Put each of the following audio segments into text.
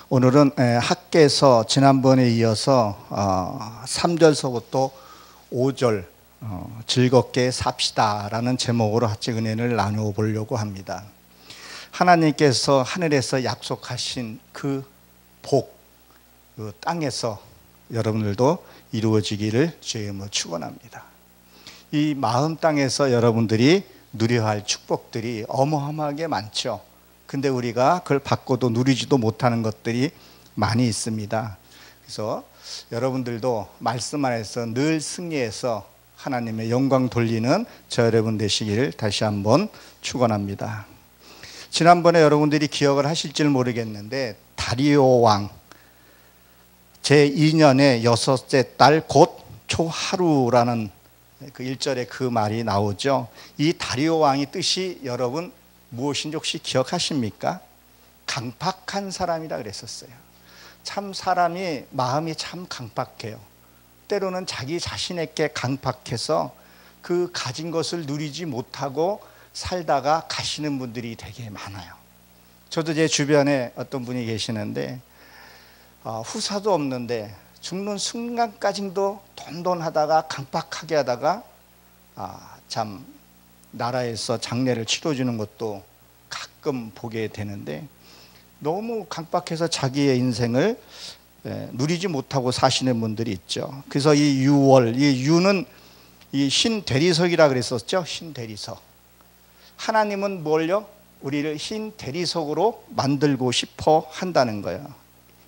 오늘은 학개서 지난번에 이어서 3절서부터 5절 즐겁게 삽시다 라는 제목으로 학제 은혜를 나누어 보려고 합니다. 하나님께서 하늘에서 약속하신 그 복, 그 땅에서 여러분들도 이루어지기를 주의 이름으로 축원합니다. 이 마음 땅에서 여러분들이 누려야 할 축복들이 어마어마하게 많죠. 근데 우리가 그걸 받고도 누리지도 못하는 것들이 많이 있습니다. 그래서 여러분들도 말씀 안에서 늘 승리해서 하나님의 영광 돌리는 저 여러분 되시기를 다시 한번 축원합니다. 지난번에 여러분들이 기억을 하실지는 모르겠는데 다리오 왕 제2년의 6째 달 곧 초하루라는 그 1절에 그 말이 나오죠. 이 다리오 왕의 뜻이 여러분 무엇인지 혹시 기억하십니까? 강팍한 사람이라 그랬었어요. 참 사람이 마음이 참 강팍해요. 때로는 자기 자신에게 강팍해서 그 가진 것을 누리지 못하고 살다가 가시는 분들이 되게 많아요. 저도 제 주변에 어떤 분이 계시는데 후사도 없는데 죽는 순간까지도 돈돈하다가 강팍하게 하다가 참 나라에서 장례를 치러주는 것도 가끔 보게 되는데 너무 강박해서 자기의 인생을 누리지 못하고 사시는 분들이 있죠. 그래서 이 유월, 이 유는 이 흰 대리석이라 그랬었죠. 흰 대리석. 하나님은 뭘요? 우리를 흰 대리석으로 만들고 싶어 한다는 거예요.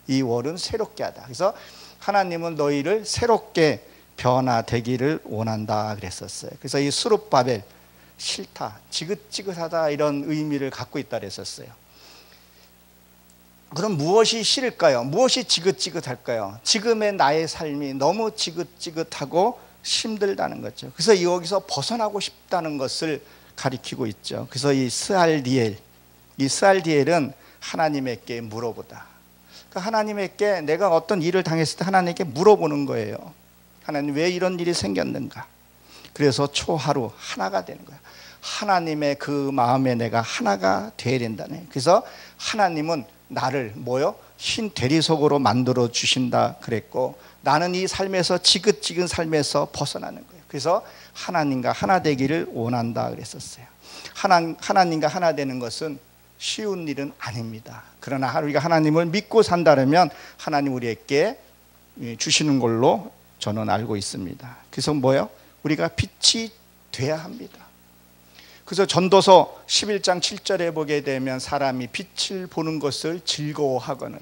이 월은 새롭게 하다. 그래서 하나님은 너희를 새롭게 변화되기를 원한다 그랬었어요. 그래서 이 스룹바벨 싫다, 지긋지긋하다 이런 의미를 갖고 있다 그랬었어요. 그럼 무엇이 싫을까요? 무엇이 지긋지긋할까요? 지금의 나의 삶이 너무 지긋지긋하고 힘들다는 거죠. 그래서 여기서 벗어나고 싶다는 것을 가리키고 있죠. 그래서 이 스알디엘은 하나님에게 물어보다. 그러니까 하나님에게 내가 어떤 일을 당했을 때 하나님께 물어보는 거예요. 하나님 왜 이런 일이 생겼는가? 그래서 초하루 하나가 되는 거야. 하나님의 그 마음에 내가 하나가 돼야 된다네. 그래서 하나님은 나를 흰 대리석으로 만들어 주신다 그랬고, 나는 이 삶에서 지긋지긋 삶에서 벗어나는 거예요. 그래서 하나님과 하나 되기를 원한다 그랬었어요. 하나님과 하나 되는 것은 쉬운 일은 아닙니다. 그러나 우리가 하나님을 믿고 산다면 하나님 우리에게 주시는 걸로 저는 알고 있습니다. 그래서 우리가 빛이 돼야 합니다. 그래서 전도서 11장 7절에 보게 되면 사람이 빛을 보는 것을 즐거워하거늘.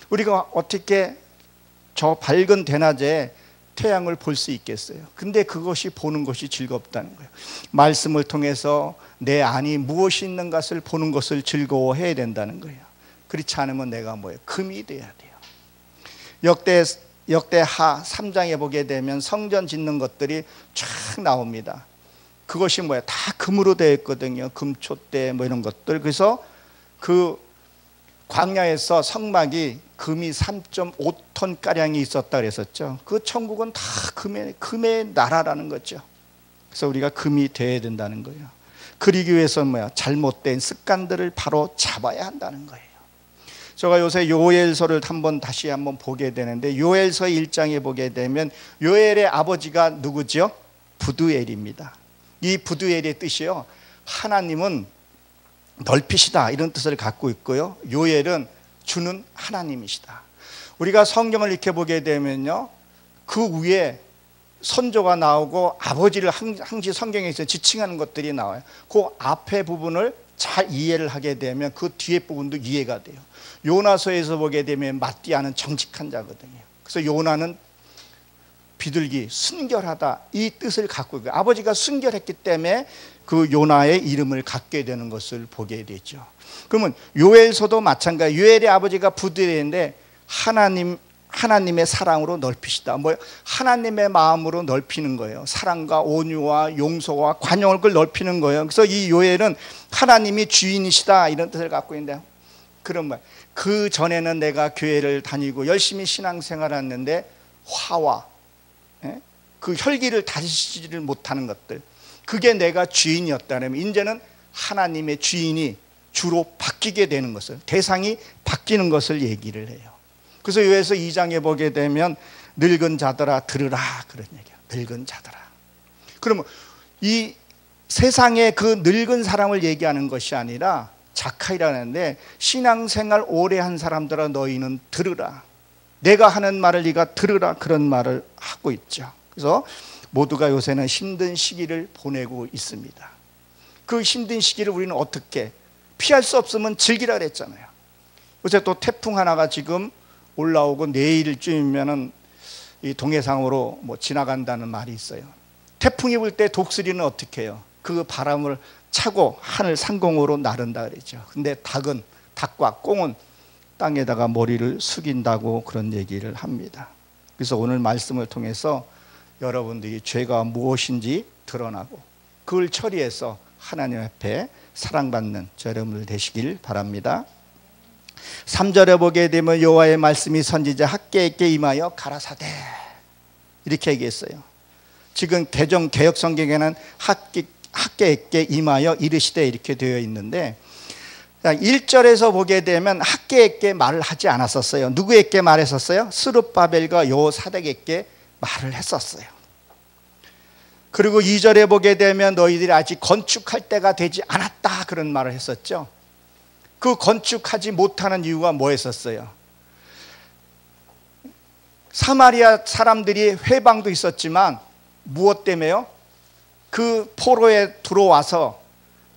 우리가 어떻게 저 밝은 대낮에 태양을 볼 수 있겠어요? 근데 그것이 보는 것이 즐겁다는 거예요. 말씀을 통해서 내 안이 무엇이 있는 것을 보는 것을 즐거워해야 된다는 거예요. 그렇지 않으면 내가 금이 돼야 돼요. 역대하 3장에 보게 되면 성전 짓는 것들이 쫙 나옵니다. 그것이 다 금으로 되어 있거든요. 금촛대 이런 것들. 그래서 그 광야에서 성막이 금이 3.5톤 가량이 있었다 그랬었죠. 그 천국은 다 금의 나라라는 거죠. 그래서 우리가 금이 되어야 된다는 거예요. 그러기 위해서는 잘못된 습관들을 바로 잡아야 한다는 거예요. 제가 요새 요엘서를 다시 한번 보게 되는데, 요엘서 1장에 보게 되면 요엘의 아버지가 누구죠? 부두엘입니다. 이 부두엘의 뜻이요, 하나님은 넓히시다 이런 뜻을 갖고 있고요, 요엘은 주는 하나님이시다. 우리가 성경을 이렇게 보게 되면요, 그 위에 선조가 나오고 아버지를 항시 성경에서 지칭하는 것들이 나와요. 그 앞에 부분을 잘 이해를 하게 되면 그 뒤에 부분도 이해가 돼요. 요나서에서 보게 되면 마띠아는 정직한 자거든요. 그래서 요나는 비둘기, 순결하다 이 뜻을 갖고 있고, 아버지가 순결했기 때문에 그 요나의 이름을 갖게 되는 것을 보게 되죠. 그러면 요엘서도 마찬가지. 요엘의 아버지가 부두엘인데 하나님의 사랑으로 넓히시다. 하나님의 마음으로 넓히는 거예요. 사랑과 온유와 용서와 관용을 넓히는 거예요. 그래서 이 요엘은 하나님이 주인이시다 이런 뜻을 갖고 있는데요. 그런 그 전에는 내가 교회를 다니고 열심히 신앙생활을 했는데 화와 그 혈기를 다스리지를 못하는 것들, 그게 내가 주인이었다면 이제는 하나님의 주인이 주로 바뀌게 되는 것을, 대상이 바뀌는 것을 얘기를 해요. 그래서 요에서 2장에 보게 되면 늙은 자들아 들으라 그런 얘기야. 늙은 자들아. 그러면 이 세상의 그 늙은 사람을 얘기하는 것이 아니라 자카이라는데, 신앙생활 오래 한 사람들아 너희는 들으라. 내가 하는 말을 네가 들으라, 그런 말을 하고 있죠. 그래서 모두가 요새는 힘든 시기를 보내고 있습니다. 그 힘든 시기를 우리는 어떻게, 피할 수 없으면 즐기라 그랬잖아요. 요새 또 태풍 하나가 지금 올라오고 내일쯤이면은 이 동해상으로 뭐 지나간다는 말이 있어요. 태풍이 불 때 독수리는 어떻게 해요? 그 바람을 차고 하늘 상공으로 나른다 그랬죠. 근데 닭과 꽁은 땅에다가 머리를 숙인다고 그런 얘기를 합니다. 그래서 오늘 말씀을 통해서 여러분들이 죄가 무엇인지 드러나고 그걸 처리해서 하나님 앞에 사랑받는 저 여러분들 되시길 바랍니다. 3절에 보게 되면 여호와의 말씀이 선지자 학개에게 임하여 가라사대 이렇게 얘기했어요. 지금 개역 성경에는 학개에게 임하여 이르시되 이렇게 되어 있는데, 1절에서 보게 되면 학개에게 말을 하지 않았었어요. 누구에게 말했었어요? 스룹바벨과 여호사덱에게 말을 했었어요. 그리고 2절에 보게 되면 너희들이 아직 건축할 때가 되지 않았다 그런 말을 했었죠. 그 건축하지 못하는 이유가 뭐였었어요? 사마리아 사람들이 회방도 있었지만 무엇 때문에요? 그 포로에 들어와서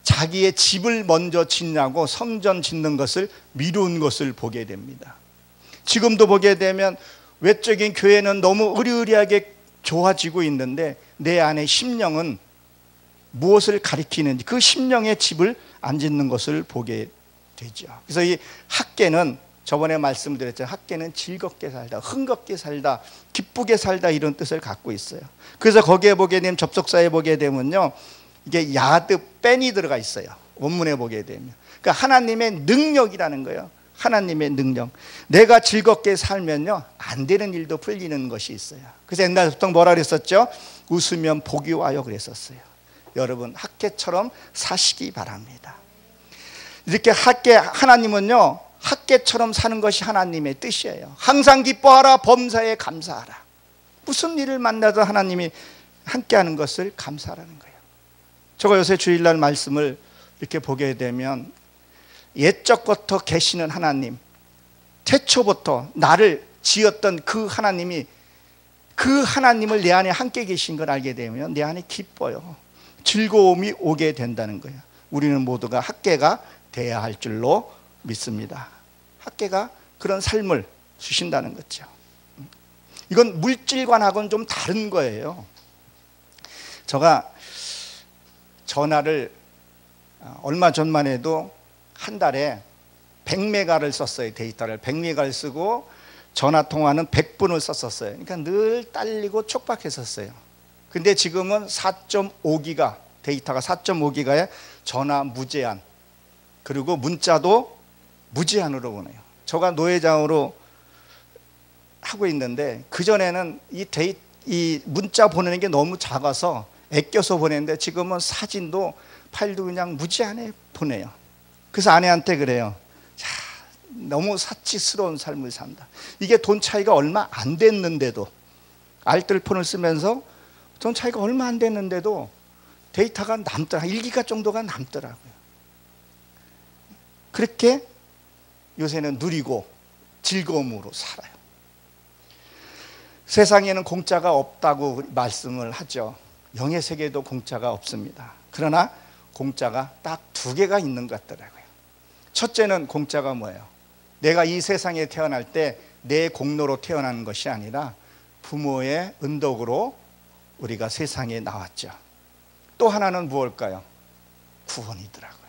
자기의 집을 먼저 짓냐고 성전 짓는 것을 미룬 것을 보게 됩니다. 지금도 보게 되면 외적인 교회는 너무 의리의리하게 좋아지고 있는데 내 안의 심령은 무엇을 가리키는지, 그 심령의 집을 안 짓는 것을 보게 되죠. 그래서 이 학개는, 저번에 말씀드렸잖아요. 학개는 즐겁게 살다, 흥겁게 살다, 기쁘게 살다 이런 뜻을 갖고 있어요. 그래서 거기에 보게 되면, 접속사에 보게 되면요, 이게 야드 뺀이 들어가 있어요. 원문에 보게 되면. 그러니까 하나님의 능력이라는 거예요. 하나님의 능력. 내가 즐겁게 살면요, 안 되는 일도 풀리는 것이 있어요. 그래서 옛날부터 뭐라 그랬었죠? 웃으면 복이 와요 그랬었어요. 여러분 학개처럼 사시기 바랍니다. 이렇게 하나님은요, 학개처럼 사는 것이 하나님의 뜻이에요. 항상 기뻐하라, 범사에 감사하라. 무슨 일을 만나도 하나님이 함께하는 것을 감사하라는 거예요. 제가 요새 주일날 말씀을 이렇게 보게 되면, 옛적부터 계시는 하나님, 태초부터 나를 지었던 그 하나님이, 그 하나님을 내 안에 함께 계신 걸 알게 되면 내 안에 기뻐요. 즐거움이 오게 된다는 거예요. 우리는 모두가 학개가 돼야 할 줄로 믿습니다. 학개가 그런 삶을 주신다는 거죠. 이건 물질관하고는 좀 다른 거예요. 제가 전화를 얼마 전만 해도 한 달에 100메가를 썼어요. 데이터를 100메가를 쓰고 전화 통화는 100분을 썼었어요. 그러니까 늘 딸리고 촉박했었어요. 근데 지금은 4.5기가, 데이터가 4.5기가에 전화 무제한, 그리고 문자도 무제한으로 보내요. 제가 노회장으로 하고 있는데, 그전에는 이 문자 보내는 게 너무 작아서 아껴서 보냈는데, 지금은 사진도 파일도 그냥 무제한에 보내요. 그래서 아내한테 그래요. 자, 너무 사치스러운 삶을 산다. 이게 돈 차이가 얼마 안 됐는데도, 알뜰폰을 쓰면서 돈 차이가 얼마 안 됐는데도 데이터가 남더라. 1기가 정도가 남더라고요. 그렇게 요새는 누리고 즐거움으로 살아요. 세상에는 공짜가 없다고 말씀을 하죠. 영의 세계에도 공짜가 없습니다. 그러나 공짜가 딱 2개가 있는 것 같더라고요. 첫째는 공짜가 뭐예요? 내가 이 세상에 태어날 때 내 공로로 태어나는 것이 아니라 부모의 은덕으로 우리가 세상에 나왔죠. 또 하나는 무엇일까요? 구원이더라고요.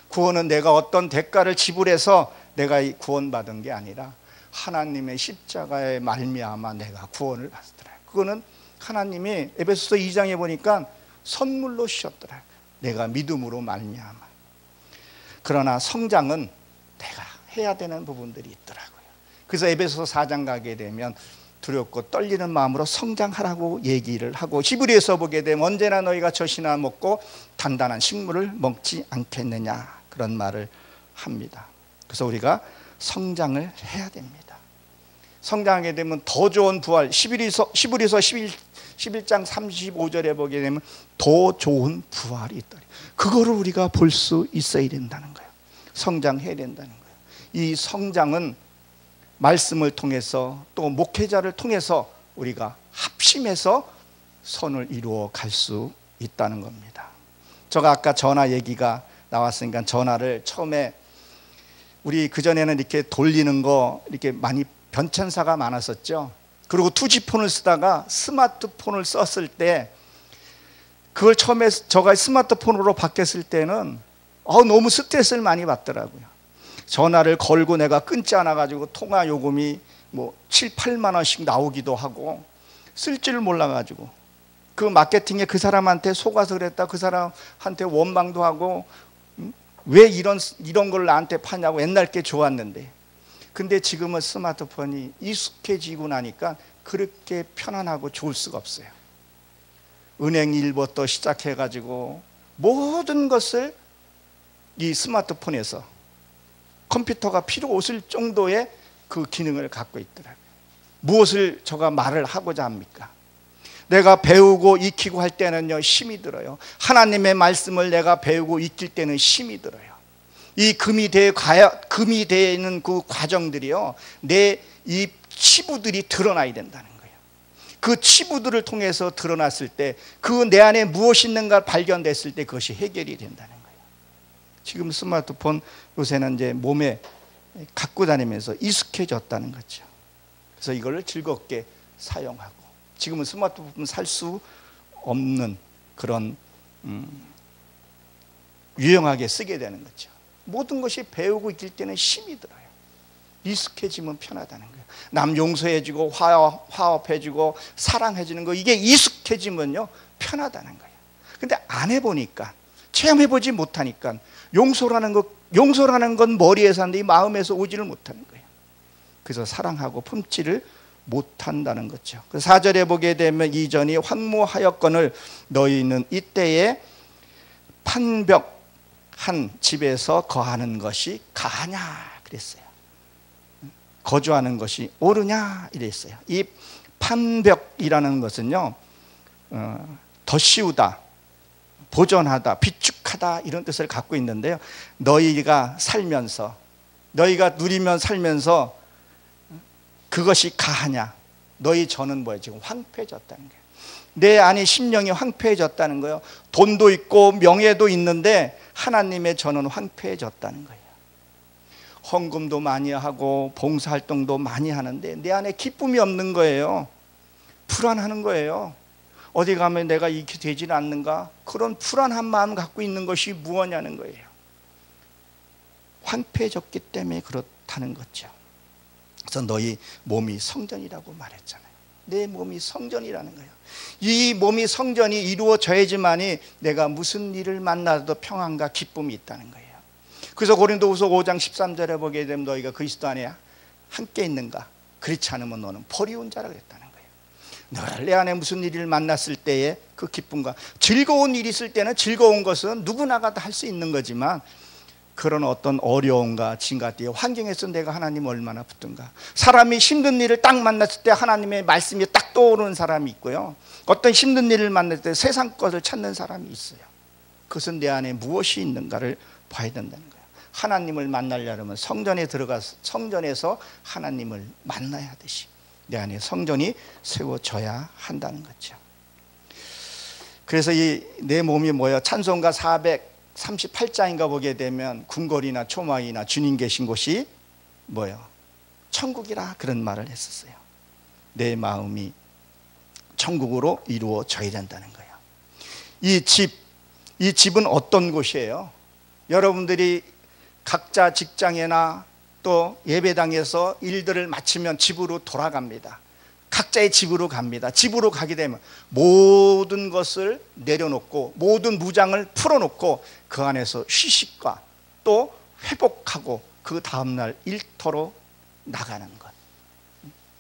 구원은 내가 어떤 대가를 지불해서 내가 구원받은 게 아니라 하나님의 십자가의 말미암아 내가 구원을 받았더라고요. 그거는 하나님이 에베소서 2장에 보니까 선물로 주셨더라고요. 내가 믿음으로 말미암아. 그러나 성장은 내가 해야 되는 부분들이 있더라고요. 그래서 에베소서 4장 가게 되면 두렵고 떨리는 마음으로 성장하라고 얘기를 하고, 히브리에서 보게 되면 언제나 너희가 젖이나 먹고 단단한 식물을 먹지 않겠느냐 그런 말을 합니다. 그래서 우리가 성장을 해야 됩니다. 성장하게 되면 더 좋은 부활, 히브리서 11장 35절에 보게 되면 더 좋은 부활이 있다. 그거를 우리가 볼 수 있어야 된다는 거예요. 성장해야 된다는 거예요. 이 성장은 말씀을 통해서 또 목회자를 통해서 우리가 합심해서 선을 이루어 갈 수 있다는 겁니다. 제가 아까 전화 얘기가 나왔으니까 전화를 처음에 우리 그전에는 이렇게 돌리는 거 이렇게 많이 변천사가 많았었죠. 그리고 투지폰을 쓰다가 스마트폰을 썼을 때 그걸 처음에 제가 스마트폰으로 바뀌었을 때는 너무 스트레스를 많이 받더라고요. 전화를 걸고 내가 끊지 않아 가지고 통화 요금이 뭐 7, 8만 원씩 나오기도 하고 쓸 줄 몰라 가지고 그 마케팅에 그 사람한테 속아서 그랬다, 그 사람한테 원망도 하고 왜 이런 걸 나한테 파냐고 옛날 게 좋았는데, 근데 지금은 스마트폰이 익숙해지고 나니까 그렇게 편안하고 좋을 수가 없어요. 은행 일부터 시작해 가지고 모든 것을 이 스마트폰에서 컴퓨터가 필요 없을 정도의 그 기능을 갖고 있더라고요. 무엇을 제가 말을 하고자 합니까? 내가 배우고 익히고 할 때는요 힘이 들어요. 하나님의 말씀을 내가 배우고 익힐 때는 힘이 들어요. 이 금이 되는 그 과정들이요, 내 이 치부들이 드러나야 된다는 거예요. 그 치부들을 통해서 드러났을 때 그 내 안에 무엇이 있는가 발견됐을 때 그것이 해결이 된다는 거예요. 지금 스마트폰 요새는 이제 몸에 갖고 다니면서 익숙해졌다는 거죠. 그래서 이걸 즐겁게 사용하고, 지금은 스마트폰 살 수 없는 그런 유용하게 쓰게 되는 거죠. 모든 것이 배우고 있을 때는 힘이 들어요. 익숙해지면 편하다는 거예요. 남 용서해주고 화합해주고 사랑해주는 거, 이게 익숙해지면요 편하다는 거예요. 근데 안 해보니까, 체험해보지 못하니까 용서라는 건 머리에서 하는데 이 마음에서 오지를 못하는 거예요. 그래서 사랑하고 품지를 못한다는 거죠. 그 4절에 보게 되면 이전이 황무하였거늘 너희는 이때에 판벽한 집에서 거하는 것이 가하냐 그랬어요. 거주하는 것이 옳으냐 이랬어요. 이 판벽이라는 것은요 더 씌우다, 보존하다, 비축하다 이런 뜻을 갖고 있는데요, 너희가 누리면 살면서 그것이 가하냐, 너희 저는 뭐예요? 지금 황폐해졌다는 거예요. 내 안에 심령이 황폐해졌다는 거예요. 돈도 있고 명예도 있는데 하나님의 저는 황폐해졌다는 거예요. 헌금도 많이 하고 봉사활동도 많이 하는데 내 안에 기쁨이 없는 거예요. 불안하는 거예요. 어디 가면 내가 이렇게 되질 않는가, 그런 불안한 마음 갖고 있는 것이 무엇냐는 거예요. 황폐해졌기 때문에 그렇다는 거죠. 그래서 너희 몸이 성전이라고 말했잖아요. 내 몸이 성전이라는 거예요. 이 몸이 성전이 이루어져야지만이 내가 무슨 일을 만나도 평안과 기쁨이 있다는 거예요. 그래서 고린도후서 5장 13절에 보게 되면 너희가 그리스도 안에 함께 있는가, 그렇지 않으면 너는 버리운 자라 그랬다는 거예요. 내 안에 무슨 일을 만났을 때의 그 기쁨과 즐거운 일이 있을 때는 즐거운 것은 누구나가 다 할 수 있는 거지만, 그런 어떤 어려움과 진가띠의 환경에서 내가 하나님 얼마나 붙든가. 사람이 힘든 일을 딱 만났을 때 하나님의 말씀이 딱 떠오르는 사람이 있고요, 어떤 힘든 일을 만날 때 세상 것을 찾는 사람이 있어요. 그것은 내 안에 무엇이 있는가를 봐야 된다는 거예요. 하나님을 만나려면 성전에 들어가서 성전에서 하나님을 만나야 하듯이 내 안에 성전이 세워져야 한다는 거죠. 그래서 이 내 몸이 뭐예요? 찬송가 438장인가 보게 되면 궁궐이나 초막이나 주님 계신 곳이 뭐예요? 천국이라 그런 말을 했었어요. 내 마음이 천국으로 이루어져야 된다는 거예요. 이 집은 어떤 곳이에요? 여러분들이 각자 직장이나 또 예배당에서 일들을 마치면 집으로 돌아갑니다. 각자의 집으로 갑니다. 집으로 가게 되면 모든 것을 내려놓고 모든 무장을 풀어놓고 그 안에서 휴식과 또 회복하고 그 다음날 일터로 나가는 것,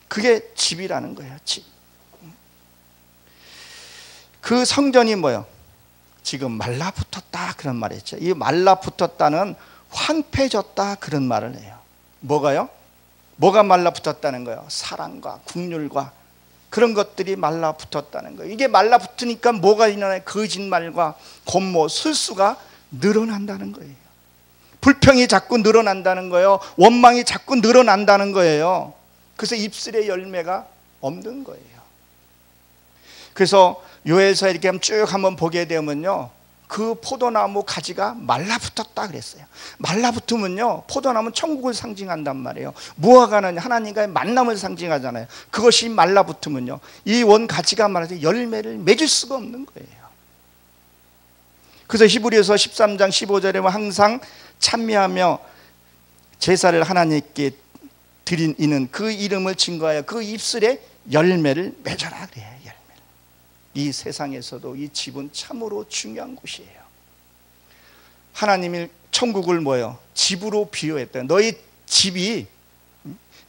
그게 집이라는 거예요. 집. 그 성전이 뭐예요? 지금 말라붙었다 그런 말을 했죠. 이 말라붙었다는 황폐해졌다 그런 말을 해요. 뭐가요? 뭐가 말라붙었다는 거예요? 사랑과 긍휼과 그런 것들이 말라붙었다는 거예요. 이게 말라붙으니까 뭐가 일어나요? 거짓말과 권모, 술수가 늘어난다는 거예요. 불평이 자꾸 늘어난다는 거예요. 원망이 자꾸 늘어난다는 거예요. 그래서 입술의 열매가 없는 거예요. 그래서 요엘서 이렇게 쭉 한번 보게 되면요, 그 포도나무 가지가 말라붙었다 그랬어요. 말라붙으면요, 포도나무는 천국을 상징한단 말이에요. 무화과는 하나님과의 만남을 상징하잖아요. 그것이 말라붙으면요, 이 원 가지가 말라서 열매를 맺을 수가 없는 거예요. 그래서 히브리서 13장 15절에 보면 항상 찬미하며 제사를 하나님께 드린 이는 그 이름을 증거하여 그 입술에 열매를 맺어라 그래요. 열매를. 이 세상에서도 이 집은 참으로 중요한 곳이에요. 하나님이 천국을 뭐예요? 집으로 비유했대요. 너희 집이,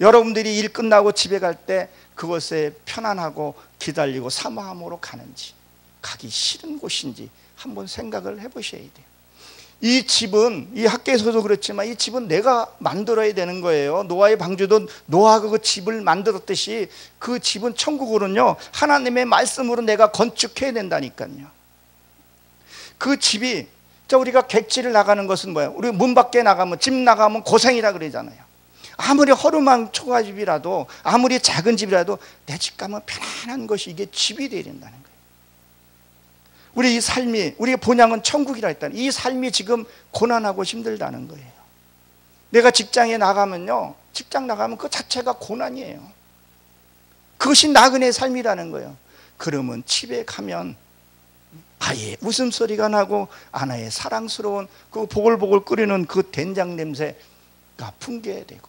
여러분들이 일 끝나고 집에 갈 때 그것에 편안하고 기다리고 사모함으로 가는지, 가기 싫은 곳인지 한번 생각을 해보셔야 돼요. 이 집은, 이 학교에서도 그렇지만 이 집은 내가 만들어야 되는 거예요. 노아의 방주도 노아가 그 집을 만들었듯이 그 집은 천국으로는요, 하나님의 말씀으로 내가 건축해야 된다니까요. 그 집이, 우리가 객지를 나가는 것은 뭐예요? 우리 문 밖에 나가면, 집 나가면 고생이라 그러잖아요. 아무리 허름한 초가집이라도, 아무리 작은 집이라도 내 집 가면 편안한 것이 이게 집이 되어야 된다는 거예요. 우리 이 삶이, 우리의 본향은 천국이라 했다는, 이 삶이 지금 고난하고 힘들다는 거예요. 내가 직장에 나가면요, 직장 나가면 그 자체가 고난이에요. 그것이 나그네의 삶이라는 거예요. 그러면 집에 가면 아이의 웃음소리가 나고 아내의 사랑스러운 그 보글보글 끓이는 그 된장 냄새가 풍겨되고,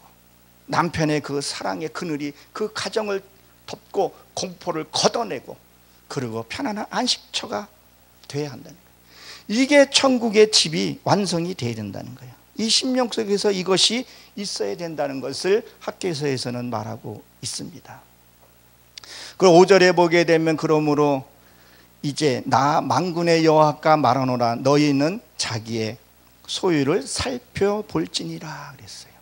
남편의 그 사랑의 그늘이 그 가정을 덮고 공포를 걷어내고, 그리고 편안한 안식처가 돼야 한다는 거예요. 이게 천국의 집이 완성이 돼야 된다는 거예요. 이 심령 속에서 이것이 있어야 된다는 것을 학개서에서는 말하고 있습니다. 그리고 5절에 보게 되면, 그러므로 이제 나 만군의 여호와가 말하노라, 너희는 자기의 소유를 살펴볼지니라 그랬어요.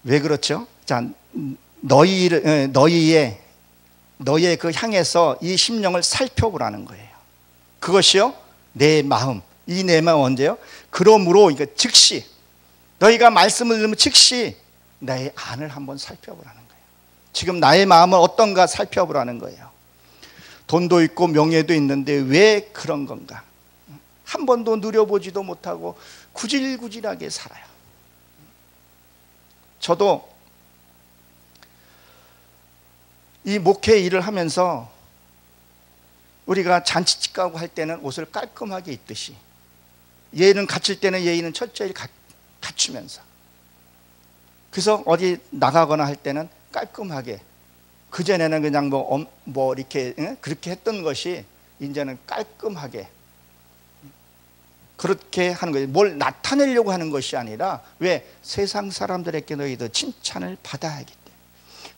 왜 그렇죠? 자, 너희의 그 향해서 이 심령을 살펴보라는 거예요. 그것이요, 내 마음. 이 내 마음 언제요? 그러므로 이거 즉시, 너희가 말씀을 들으면 즉시 나의 안을 한번 살펴보라는 거예요. 지금 나의 마음은 어떤가 살펴보라는 거예요. 돈도 있고 명예도 있는데 왜 그런 건가? 한 번도 누려보지도 못하고 구질구질하게 살아요. 저도 이 목회 일을 하면서 우리가 잔치집 가고 할 때는 옷을 깔끔하게 입듯이, 예의는 갖출 때는 예의는 철저히 갖추면서, 그래서 어디 나가거나 할 때는 깔끔하게, 그전에는 그냥 뭐 이렇게 그렇게 했던 것이 이제는 깔끔하게 그렇게 하는 거예요. 뭘 나타내려고 하는 것이 아니라, 왜? 세상 사람들에게 너희도 칭찬을 받아야 하기 때문에.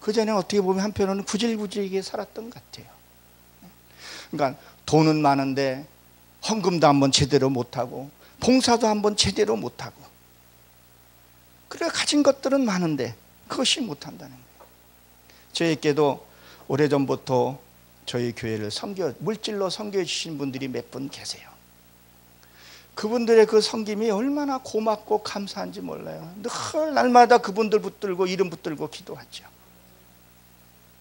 그전에는 어떻게 보면 한편으로는 구질구질하게 살았던 것 같아요. 그러니까 돈은 많은데 헌금도 한번 제대로 못하고 봉사도 한번 제대로 못하고, 그래 가진 것들은 많은데 그것이 못한다는 거예요. 저에게도 오래전부터 저희 교회를 물질로 섬겨 주신 분들이 몇 분 계세요. 그분들의 그 섬김이 얼마나 고맙고 감사한지 몰라요. 늘 날마다 그분들 붙들고 이름 붙들고 기도하죠.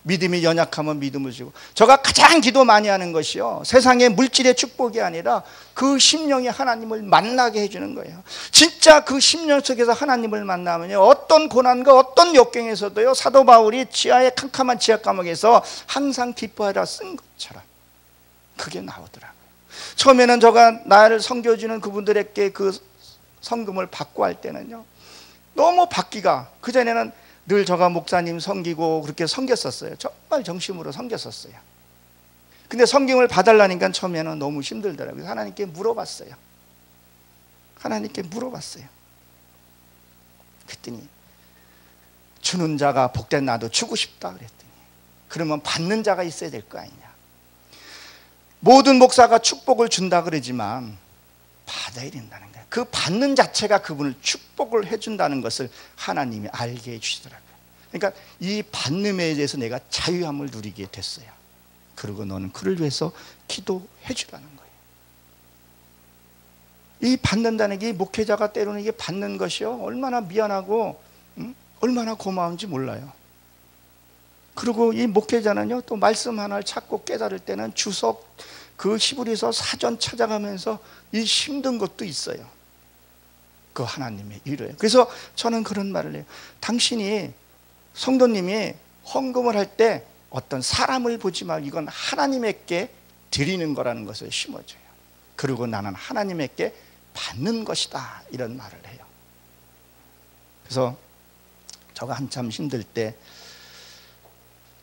믿음이 연약하면 믿음을 주고. 제가 가장 기도 많이 하는 것이요, 세상의 물질의 축복이 아니라 그 심령이 하나님을 만나게 해주는 거예요. 진짜 그 심령 속에서 하나님을 만나면요, 어떤 고난과 어떤 역경에서도요, 사도 바울이 지하의 캄캄한 지하 감옥에서 항상 기뻐하라 쓴 것처럼 그게 나오더라고요. 처음에는 제가 나를 섬겨주는 그분들에게 그 성금을 받고 할 때는요, 너무 받기가, 그전에는 늘 제가 목사님 섬기고 그렇게 섬겼었어요. 정말 정심으로 섬겼었어요. 근데 섬김을 받으려니까 처음에는 너무 힘들더라고요. 하나님께 물어봤어요. 그랬더니 주는 자가 복된, 나도 주고 싶다 그랬더니, 그러면 받는 자가 있어야 될 거 아니냐. 모든 목사가 축복을 준다 그러지만 받아야 된다는 거예요. 그 받는 자체가 그분을 축복을 해준다는 것을 하나님이 알게 해주시더라고요. 그러니까 이 받음에 대해서 내가 자유함을 누리게 됐어요. 그리고 너는 그를 위해서 기도해 주라는 거예요. 이 받는다는 게, 목회자가 때로는 이게 받는 것이요, 얼마나 미안하고 얼마나 고마운지 몰라요. 그리고 이 목회자는요, 또 말씀 하나를 찾고 깨달을 때는 주석, 그 히브리서 사전 찾아가면서 이 힘든 것도 있어요. 그 하나님의 일을. 그래서 저는 그런 말을 해요. 당신이, 성도님이 헌금을 할 때 어떤 사람을 보지 말고 이건 하나님께 드리는 거라는 것을 심어줘요. 그리고 나는 하나님께 받는 것이다, 이런 말을 해요. 그래서 저가 한참 힘들 때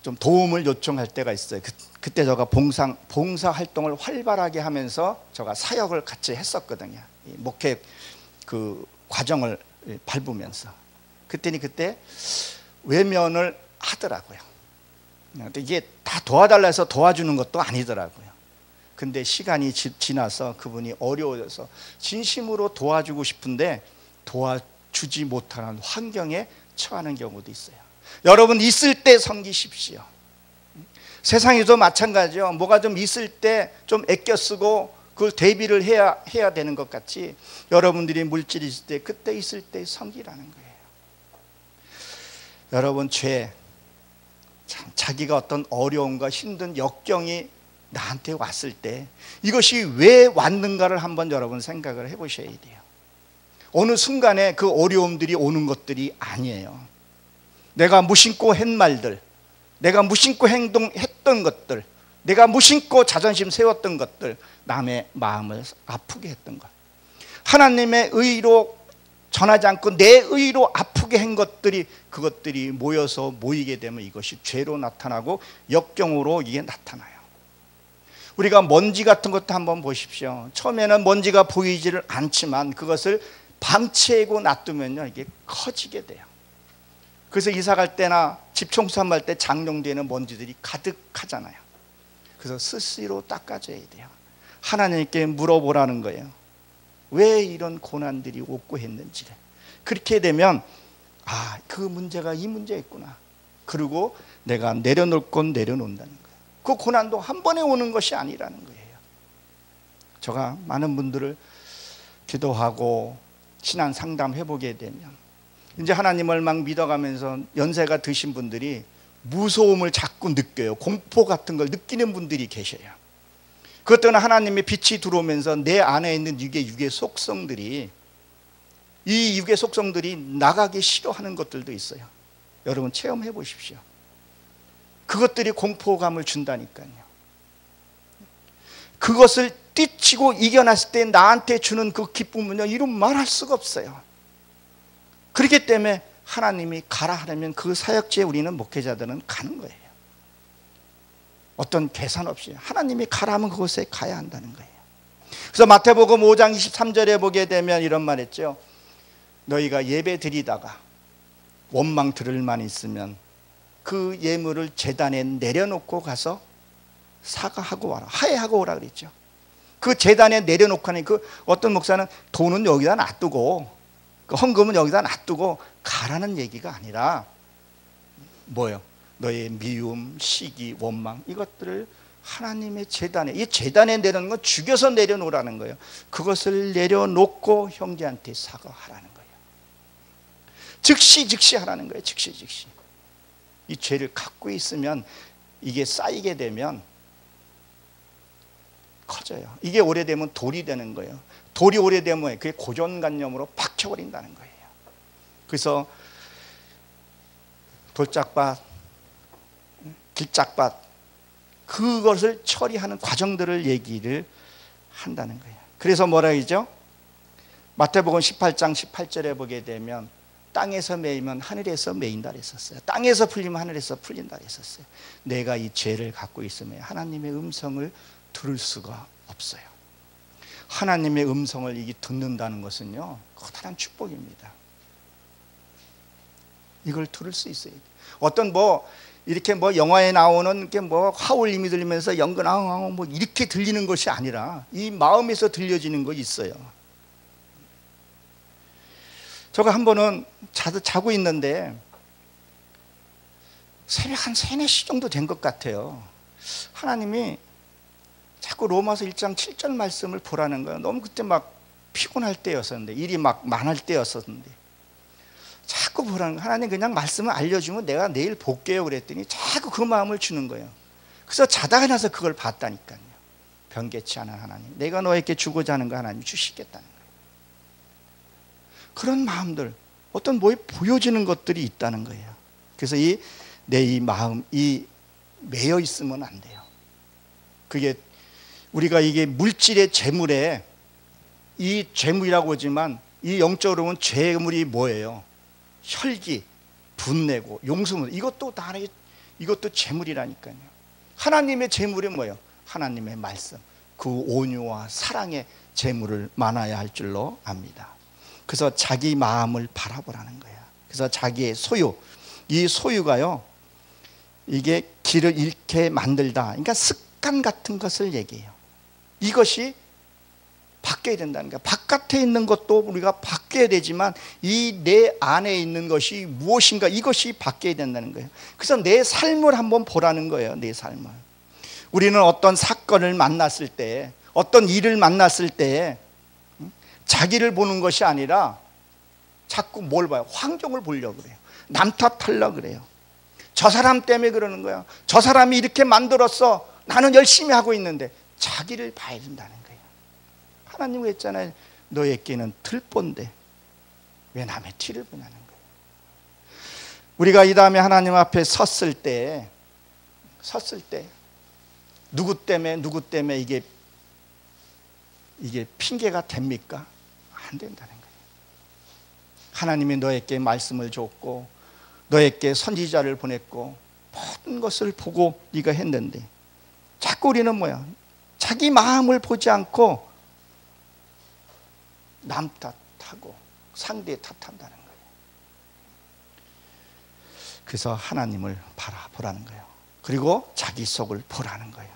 좀 도움을 요청할 때가 있어요. 그때 제가 봉사 활동을 활발하게 하면서 제가 사역을 같이 했었거든요. 목회 그 과정을 밟으면서. 그때 외면을 하더라고요. 근데 이게 다 도와달라 해서 도와주는 것도 아니더라고요. 근데 시간이 지나서 그분이 어려워져서 진심으로 도와주고 싶은데 도와주지 못하는 환경에 처하는 경우도 있어요. 여러분, 있을 때 섬기십시오. 세상에도 마찬가지요. 뭐가 좀 있을 때 좀 아껴 쓰고 그걸 대비를 해야 되는 것 같이, 여러분들이 물질이 있을 때 그때 있을 때 섬기라는 거예요. 여러분, 참 자기가 어떤 어려움과 힘든 역경이 나한테 왔을 때 이것이 왜 왔는가를 한번 여러분 생각을 해보셔야 돼요. 어느 순간에 그 어려움들이 오는 것들이 아니에요. 내가 무심코 한 말들, 내가 무심코 행동했던 것들, 내가 무심코 자존심 세웠던 것들, 남의 마음을 아프게 했던 것, 하나님의 의로 전하지 않고 내 의로 아프게 한 것들이, 그것들이 모이게 되면 이것이 죄로 나타나고 역경으로 이게 나타나요. 우리가 먼지 같은 것도 한번 보십시오. 처음에는 먼지가 보이지를 않지만 그것을 방치하고 놔두면요, 이게 커지게 돼요. 그래서 이사 갈 때나 집 청소할 때 장롱되는 먼지들이 가득하잖아요. 그래서 스스로 닦아줘야 돼요. 하나님께 물어보라는 거예요. 왜 이런 고난들이 오고 했는지를. 그렇게 되면 그 문제가 이 문제였구나. 그리고 내가 내려놓을 건 내려놓는다는 거예요. 그 고난도 한 번에 오는 것이 아니라는 거예요. 제가 많은 분들을 기도하고 신앙 상담해보게 되면 이제 하나님을 막 믿어가면서 연세가 드신 분들이 무서움을 자꾸 느껴요. 공포 같은 걸 느끼는 분들이 계셔요. 그것 때문에 하나님의 빛이 들어오면서 내 안에 있는 육의 속성들이, 이 육의 속성들이 나가기 싫어하는 것들도 있어요. 여러분 체험해 보십시오. 그것들이 공포감을 준다니까요. 그것을 뛰치고 이겨냈을 때 나한테 주는 그 기쁨은요, 이루 말할 수가 없어요. 그렇기 때문에 하나님이 가라 하려면 그 사역지에 우리는 목회자들은 가는 거예요. 어떤 계산 없이 하나님이 가라 하면 그곳에 가야 한다는 거예요. 그래서 마태복음 5장 23절에 보게 되면 이런 말 했죠. 너희가 예배 드리다가 원망 들을 만 있으면 그 예물을 제단에 내려놓고 가서 사과하고 와라, 화해하고 오라 그랬죠. 그 제단에 내려놓고 하니, 그 어떤 목사는 돈은 여기다 놔두고, 그 헌금은 여기다 놔두고 가라는 얘기가 아니라 뭐예요? 너의 미움, 시기, 원망, 이것들을 하나님의 제단에, 이 제단에 내려놓는 건 죽여서 내려놓으라는 거예요. 그것을 내려놓고 형제한테 사과하라는 거예요. 즉시 하라는 거예요. 즉시. 이 죄를 갖고 있으면 이게 쌓이게 되면 커져요. 이게 오래되면 돌이 되는 거예요. 돌이 오래되면 그게 고정관념으로 박혀버린다는 거예요. 그래서 돌짝밭, 길짝밭, 그것을 처리하는 과정들을 얘기를 한다는 거예요. 그래서 뭐라 하죠? 마태복음 18장 18절에 보게 되면 땅에서 매이면 하늘에서 매인다 그랬었어요. 땅에서 풀리면 하늘에서 풀린다 그랬었어요. 내가 이 죄를 갖고 있으면 하나님의 음성을 들을 수가 없어요. 하나님의 음성을 이게 듣는다는 것은요, 커다란 축복입니다. 이걸 들을 수 있어야 돼. 어떤 뭐 이렇게 뭐 영화에 나오는 게 뭐 하울림이 들리면서 연근왕 뭐 이렇게 들리는 것이 아니라 이 마음에서 들려지는 거 있어요. 제가 한 번은 자고 있는데 새벽 한 3, 4시 정도 된 것 같아요. 하나님이 자꾸 로마서 1장 7절 말씀을 보라는 거예요. 너무 그때 막 피곤할 때였었는데, 일이 막 많을 때였었는데 자꾸 보라는 거예요. 하나님 그냥 말씀을 알려주면 내가 내일 볼게요 그랬더니 자꾸 그 마음을 주는 거예요. 그래서 자다가 나서 그걸 봤다니까요. 변개치 않은 하나님, 내가 너에게 주고자 하는 거 하나님 주시겠다는 거예요. 그런 마음들, 어떤 뭐에 보여지는 것들이 있다는 거예요. 그래서 내 이 마음, 이 매여 있으면 안 돼요. 그게 우리가 이게 물질의 재물에, 이 재물이라고 하지만 이 영적으로 보면 재물이 뭐예요? 혈기, 분내고 용수물, 이것도 다 이것도 재물이라니까요. 하나님의 재물이 뭐예요? 하나님의 말씀, 그 온유와 사랑의 재물을 많아야 할 줄로 압니다. 그래서 자기 마음을 바라보라는 거예요. 그래서 자기의 소유, 이 소유가요, 이게 길을 잃게 만들다. 그러니까 습관 같은 것을 얘기해요. 이것이 바뀌어야 된다는 거예요. 바깥에 있는 것도 우리가 바뀌어야 되지만 이 내 안에 있는 것이 무엇인가, 이것이 바뀌어야 된다는 거예요. 그래서 내 삶을 한번 보라는 거예요. 내 삶을. 우리는 어떤 사건을 만났을 때, 어떤 일을 만났을 때 자기를 보는 것이 아니라 자꾸 뭘 봐요? 환경을 보려고 그래요. 남 탓하려고 그래요. 저 사람 때문에 그러는 거야. 저 사람이 이렇게 만들었어. 나는 열심히 하고 있는데. 자기를 봐야 된다는 거예요. 하나님 했잖아요. 너에게는 들본데 왜 남의 티를 보냐는 거예요. 우리가 이 다음에 하나님 앞에 섰을 때 누구 때문에 이게 핑계가 됩니까? 안 된다는 거예요. 하나님이 너에게 말씀을 줬고 너에게 선지자를 보냈고 모든 것을 보고 네가 했는데 자꾸 우리는 뭐야? 자기 마음을 보지 않고 남 탓하고 상대 탓한다는 거예요. 그래서 하나님을 바라보라는 거예요. 그리고 자기 속을 보라는 거예요.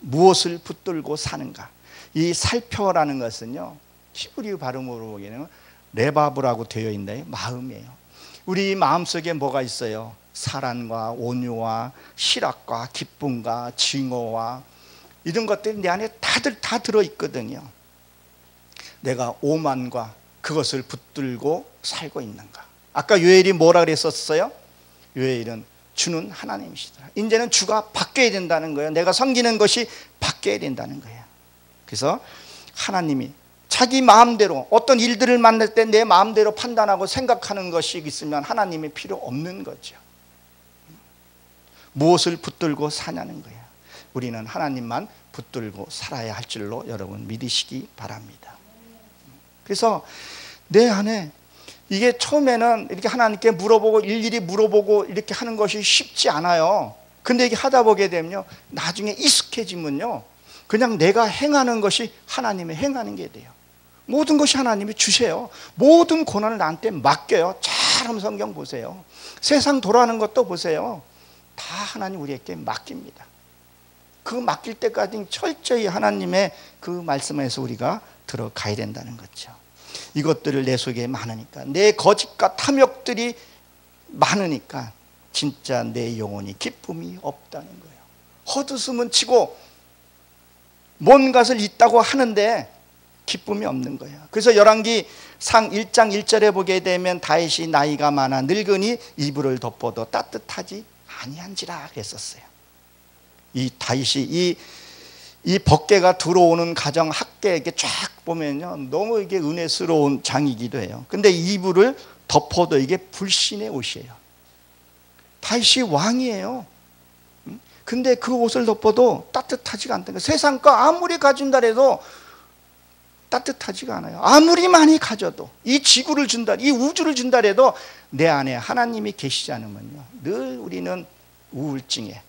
무엇을 붙들고 사는가? 이 살펴라는 것은요, 히브리 발음으로 보기에는 레바브라고 되어 있는데 마음이에요. 우리 마음속에 뭐가 있어요? 사랑과 온유와 실학과 기쁨과 증오와 이런 것들이 내 안에 다 들어있거든요. 내가 오만과 그것을 붙들고 살고 있는가? 아까 요엘이 뭐라 그랬었어요? 요엘은 주는 하나님이시더라. 이제는 주가 바뀌어야 된다는 거예요. 내가 섬기는 것이 바뀌어야 된다는 거예요. 그래서 하나님이 자기 마음대로 어떤 일들을 만날 때 내 마음대로 판단하고 생각하는 것이 있으면 하나님이 필요 없는 거죠. 무엇을 붙들고 사냐는 거예요. 우리는 하나님만 붙들고 살아야 할 줄로 여러분 믿으시기 바랍니다. 그래서 내 안에 이게 처음에는 이렇게 하나님께 물어보고 일일이 물어보고 이렇게 하는 것이 쉽지 않아요. 근데 이게 하다 보게 되면요, 나중에 익숙해지면요, 그냥 내가 행하는 것이 하나님의 행하는 게 돼요. 모든 것이 하나님이 주세요. 모든 고난을 나한테 맡겨요. 잘 성경 보세요. 세상 돌아가는 것도 보세요. 다 하나님 우리에게 맡깁니다. 그 맡길 때까지 철저히 하나님의 그 말씀에서 우리가 들어가야 된다는 거죠. 이것들을 내 속에 많으니까, 내 거짓과 탐욕들이 많으니까 진짜 내 영혼이 기쁨이 없다는 거예요. 헛웃음은 치고 뭔가를 있다고 하는데 기쁨이 없는 거예요. 그래서 열왕기상 1장 1절에 보게 되면 다윗이 나이가 많아 늙으니 이불을 덮어도 따뜻하지 아니한지라 그랬었어요. 이 다윗이 이 법궤가 들어오는 가정 학계에 쫙 보면요, 너무 이게 은혜스러운 장이기도 해요. 근데 이불을 덮어도 이게 불신의 옷이에요. 다윗이 왕이에요. 근데 그 옷을 덮어도 따뜻하지가 않다는 거예요. 세상 거 아무리 가진다 해도 따뜻하지가 않아요. 아무리 많이 가져도, 이 지구를 준다, 이 우주를 준다 해도 내 안에 하나님이 계시지 않으면요, 늘 우리는 우울증에,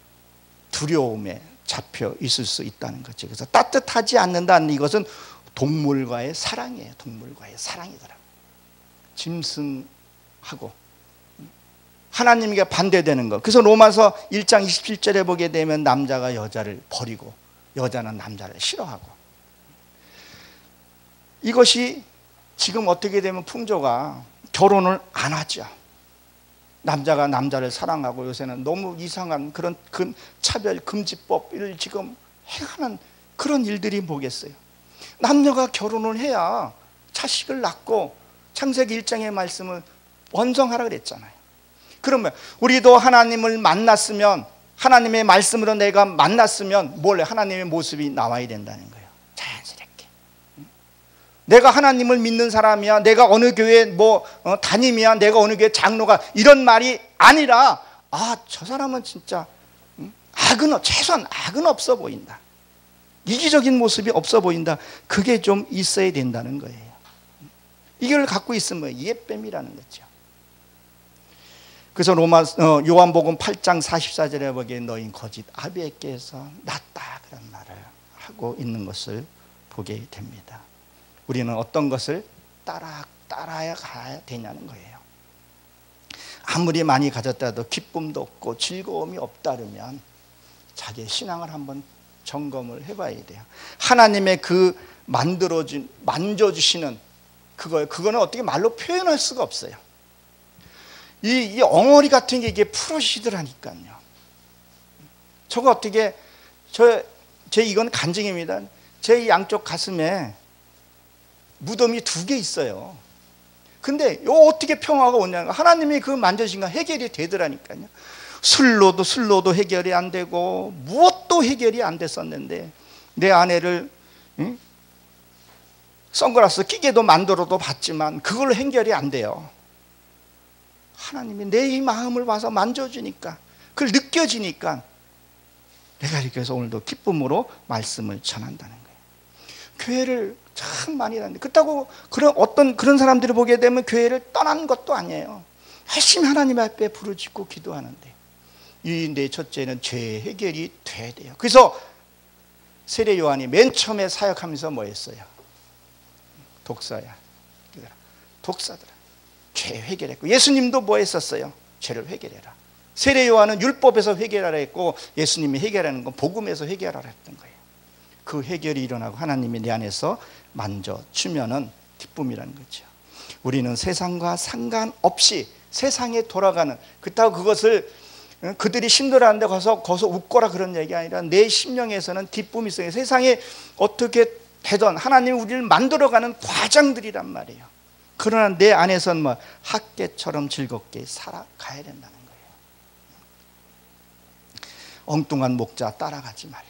두려움에 잡혀 있을 수 있다는 거죠. 그래서 따뜻하지 않는다는 이것은 동물과의 사랑이에요. 동물과의 사랑이더라고요. 짐승하고 하나님에게 반대되는 것. 그래서 로마서 1장 27절에 보게 되면 남자가 여자를 버리고 여자는 남자를 싫어하고, 이것이 지금 어떻게 되면 풍조가 결혼을 안 하죠. 남자가 남자를 사랑하고 요새는 너무 이상한 그런 차별 금지법을 지금 행하는 그런 일들이 뭐겠어요. 남녀가 결혼을 해야 자식을 낳고 창세기 1장의 말씀을 원성하라 그랬잖아요. 그러면 우리도 하나님을 만났으면, 하나님의 말씀으로 내가 만났으면 원래 하나님의 모습이 나와야 된다는 거예요. 자연스럽게. 내가 하나님을 믿는 사람이야, 내가 어느 교회 담임이야, 내가 어느 교회 장로가, 이런 말이 아니라 저 사람은 진짜 최소한 악은 없어 보인다, 이기적인 모습이 없어 보인다, 그게 좀 있어야 된다는 거예요. 이걸 갖고 있으면 예뱀이라는 거죠. 그래서 요한복음 8장 44절에 보기에 너희 거짓 아비에게서 났다, 그런 말을 하고 있는 것을 보게 됩니다. 우리는 어떤 것을 따라야 가야 되냐는 거예요. 아무리 많이 가졌다도 기쁨도 없고 즐거움이 없다면 자기의 신앙을 한번 점검을 해봐야 돼요. 하나님의 그 만져주시는 그거는 어떻게 말로 표현할 수가 없어요. 이 엉어리 같은 게 이게 풀어지더라니까요. 저거 어떻게, 제 이건 간증입니다. 제 양쪽 가슴에 무덤이 2개 있어요. 근데 어떻게 평화가 오냐고, 하나님이 그 만져진가 해결이 되더라니까요. 술로도 해결이 안 되고 무엇도 해결이 안 됐었는데, 내 아내를 선글라스 끼게도 만들어도 봤지만 그걸로 해결이 안 돼요. 하나님이 내 이 마음을 봐서 만져주니까, 그걸 느껴지니까 내가 이렇게 해서 오늘도 기쁨으로 말씀을 전한다는 거예요. 교회를 참 많이 다니는데, 그렇다고 그런 사람들을 보게 되면 교회를 떠난 것도 아니에요. 열심히 하나님 앞에 부르짖고 기도하는데, 이 내 첫째는 죄 해결이 돼야 돼요. 그래서 세례 요한이 맨 처음에 사역하면서 뭐 했어요? 독사야, 독사들아, 죄 해결했고, 예수님도 뭐 했었어요? 죄를 해결해라. 세례 요한은 율법에서 해결하라 했고, 예수님이 해결하는 건 복음에서 해결하라 했던 거예요. 그 해결이 일어나고 하나님이 내 안에서 만져주면은 기쁨이라는 거죠. 우리는 세상과 상관없이 세상에 돌아가는, 그렇다고 그것을 그들이 힘들어하는데 거기서 웃거라 그런 얘기 아니라 내 심령에서는 기쁨이 있어요. 세상에 어떻게 되던 하나님이 우리를 만들어가는 과정들이란 말이에요. 그러나 내 안에서는 학계처럼 즐겁게 살아가야 된다는 거예요. 엉뚱한 목자 따라가지 말고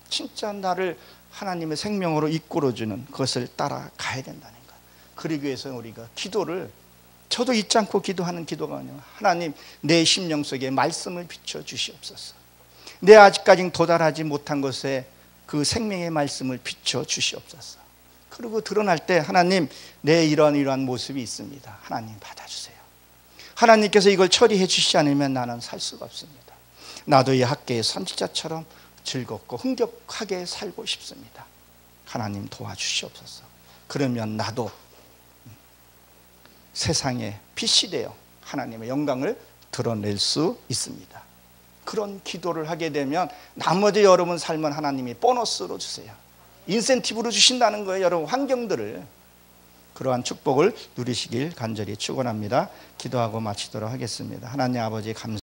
진짜 나를 하나님의 생명으로 이끌어주는 그것을 따라가야 된다는 것. 그러기 위해서 우리가 기도를, 저도 잊지 않고 기도하는 기도가 아니에요. 하나님, 내 심령 속에 말씀을 비춰주시옵소서. 내 아직까지 도달하지 못한 것에 그 생명의 말씀을 비춰주시옵소서. 그리고 드러날 때 하나님, 내 이러한 모습이 있습니다. 하나님 받아주세요. 하나님께서 이걸 처리해 주시지 않으면 나는 살 수가 없습니다. 나도 이 학계의 선지자처럼 즐겁고 흥겹하게 살고 싶습니다. 하나님 도와주시옵소서. 그러면 나도 세상에 빛이 되어 하나님의 영광을 드러낼 수 있습니다. 그런 기도를 하게 되면 나머지 여러분 삶은 하나님이 보너스로 주세요. 인센티브로 주신다는 거예요. 여러분 환경들을. 그러한 축복을 누리시길 간절히 축원합니다. 기도하고 마치도록 하겠습니다. 하나님 아버지 감사합니다.